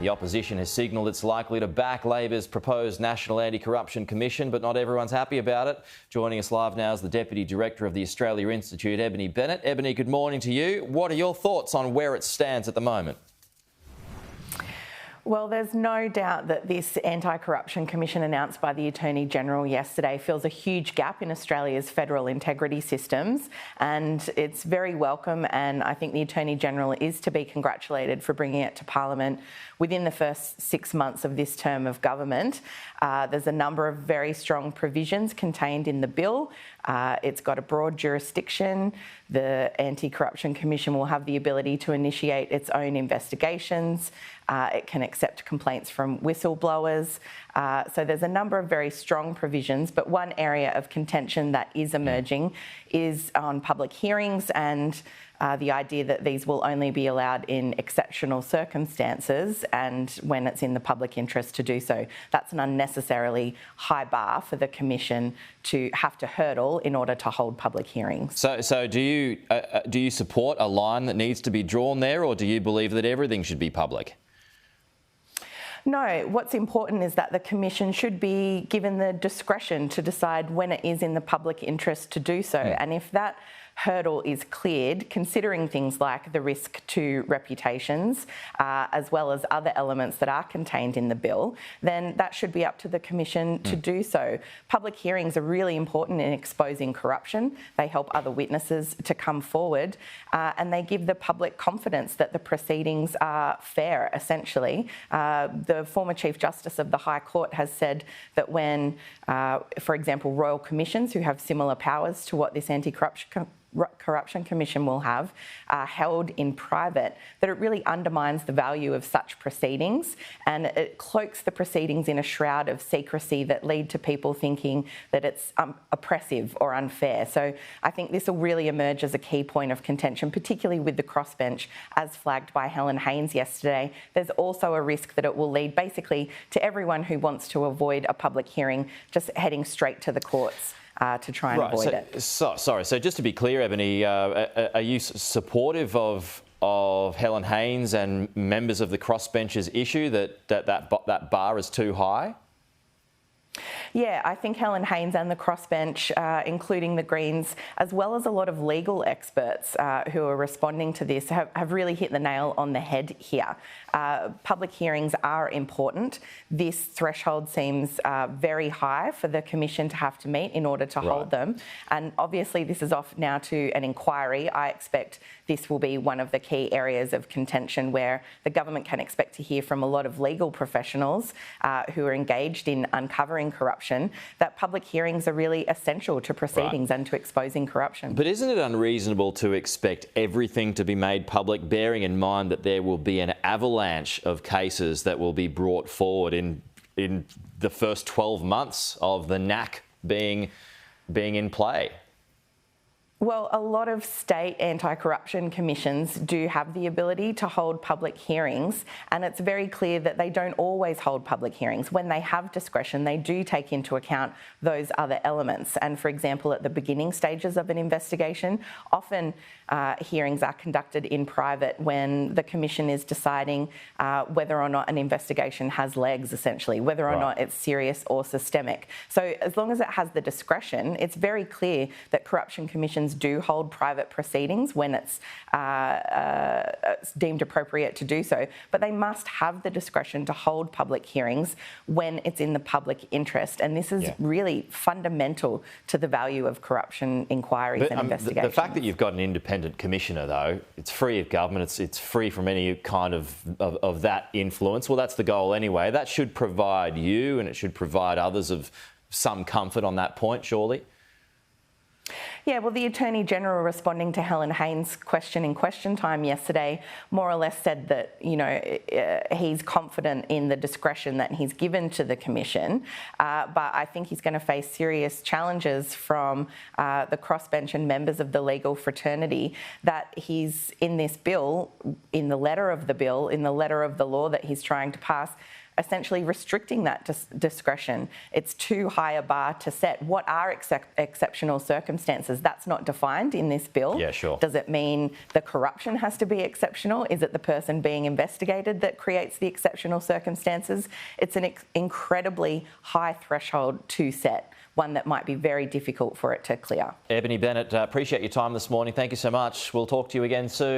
The opposition has signalled it's likely to back Labor's proposed National Anti-Corruption Commission, but not everyone's happy about it. Joining us live now is the Deputy Director of the Australia Institute, Ebony Bennett. Ebony, good morning to you. What are your thoughts on where it stands at the moment? Well, there's no doubt that this Anti-Corruption Commission announced by the Attorney-General yesterday fills a huge gap in Australia's federal integrity systems, and it's very welcome, and I think the Attorney-General is to be congratulated for bringing it to Parliament within the first 6 months of this term of government. There's a number of very strong provisions contained in the bill. It's got a broad jurisdiction. The Anti-Corruption Commission will have the ability to initiate its own investigations. It can accept complaints from whistleblowers. So there's a number of very strong provisions, but one area of contention that is emerging is on public hearings and the idea that these will only be allowed in exceptional circumstances and when it's in the public interest to do so. That's an unnecessarily high bar for the Commission to have to hurdle in order to hold public hearings. So do you support a line that needs to be drawn there, or do you believe that everything should be public? No, what's important is that the Commission should be given the discretion to decide when it is in the public interest to do so. And if that hurdle is cleared, considering things like the risk to reputations, as well as other elements that are contained in the bill, then that should be up to the Commission to do so. Public hearings are really important in exposing corruption. They help other witnesses to come forward, and they give the public confidence that the proceedings are fair, essentially. The former Chief Justice of the High Court has said that when, for example, royal commissions who have similar powers to what this Anti-Corruption Commission will have, held in private, that it really undermines the value of such proceedings, and it cloaks the proceedings in a shroud of secrecy that lead to people thinking that it's oppressive or unfair. So I think this will really emerge as a key point of contention, particularly with the crossbench, as flagged by Helen Haines yesterday. There's also a risk that it will lead basically to everyone who wants to avoid a public hearing just heading straight to the courts to try and avoid it. So just to be clear, Ebony, are you supportive of Helen Haines and members of the crossbench's issue that bar is too high? Yeah, I think Helen Haines and the crossbench, including the Greens, as well as a lot of legal experts who are responding to this, have really hit the nail on the head here. Public hearings are important. This threshold seems very high for the Commission to have to meet in order to hold them. And obviously this is off now to an inquiry. I expect this will be one of the key areas of contention where the government can expect to hear from a lot of legal professionals who are engaged in uncovering corruption, that public hearings are really essential to proceedings and to exposing corruption. But isn't it unreasonable to expect everything to be made public, bearing in mind that there will be an avalanche of cases that will be brought forward in the first 12 months of the NACC being in play? Well, a lot of state anti-corruption commissions do have the ability to hold public hearings, and it's very clear that they don't always hold public hearings. When they have discretion, they do take into account those other elements. And for example, at the beginning stages of an investigation, often hearings are conducted in private when the Commission is deciding whether or not an investigation has legs, essentially, whether or not it's serious or systemic. So as long as it has the discretion, it's very clear that corruption commissions do hold private proceedings when it's deemed appropriate to do so, but they must have the discretion to hold public hearings when it's in the public interest. And this is really fundamental to the value of corruption inquiries and investigations. The fact that you've got an independent commissioner, though, it's free of government, it's free from any kind of that influence. Well, that's the goal anyway. That should provide you and it should provide others of some comfort on that point, surely. Yeah, well, the Attorney-General responding to Helen Haines' question in question time yesterday more or less said that, you know, he's confident in the discretion that he's given to the Commission, but I think he's going to face serious challenges from the crossbench and members of the legal fraternity that he's in this bill, in the letter of the bill, in the letter of the law that he's trying to pass, essentially restricting that discretion. It's too high a bar to set. What are exceptional circumstances? circumstances. That's not defined in this bill. Yeah, sure. Does it mean the corruption has to be exceptional? Is it the person being investigated that creates the exceptional circumstances? It's an incredibly high threshold to set, one that might be very difficult for it to clear. Ebony, Bennett, appreciate your time this morning. Thank you so much. We'll talk to you again soon.